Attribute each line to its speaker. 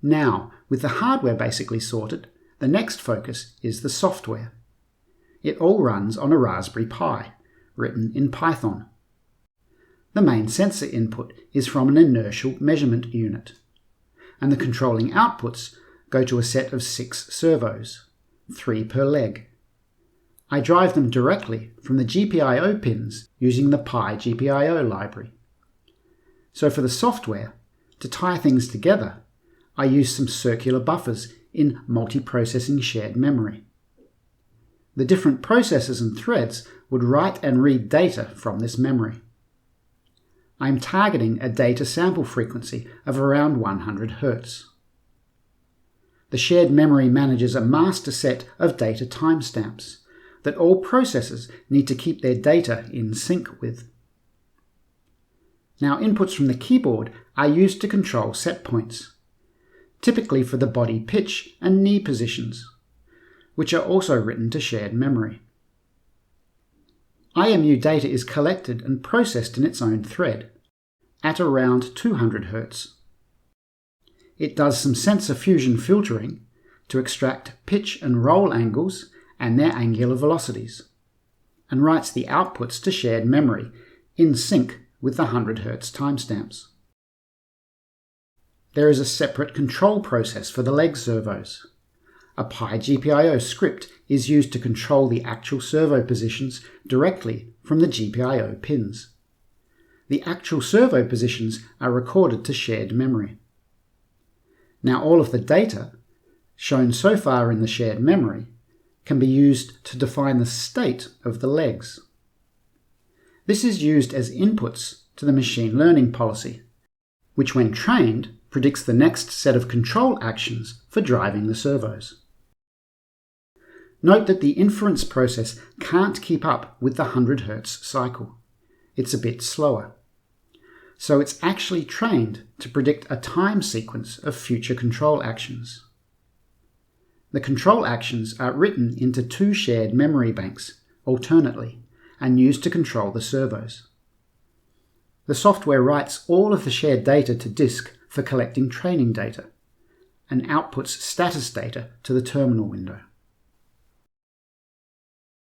Speaker 1: Now, with the hardware basically sorted, the next focus is the software. It all runs on a Raspberry Pi, written in Python. The main sensor input is from an inertial measurement unit, and the controlling outputs go to a set of 6 servos, 3 per leg. I drive them directly from the GPIO pins using the Pi GPIO library. So for the software, to tie things together, I use some circular buffers in multiprocessing shared memory. The different processors and threads would write and read data from this memory. I am targeting a data sample frequency of around 100 Hz. The shared memory manages a master set of data timestamps that all processors need to keep their data in sync with. Now, inputs from the keyboard are used to control set points, typically for the body pitch and knee positions, which are also written to shared memory. IMU data is collected and processed in its own thread, at around 200 Hz. It does some sensor fusion filtering to extract pitch and roll angles and their angular velocities, and writes the outputs to shared memory in sync with the 100 Hz timestamps. There is a separate control process for the leg servos. A Pi GPIO script is used to control the actual servo positions directly from the GPIO pins. The actual servo positions are recorded to shared memory. Now all of the data, shown so far in the shared memory, can be used to define the state of the legs. This is used as inputs to the machine learning policy, which when trained predicts the next set of control actions for driving the servos. Note that the inference process can't keep up with the 100 Hz cycle. It's a bit slower. So it's actually trained to predict a time sequence of future control actions. The control actions are written into 2 shared memory banks alternately and used to control the servos. The software writes all of the shared data to disk for collecting training data and outputs status data to the terminal window.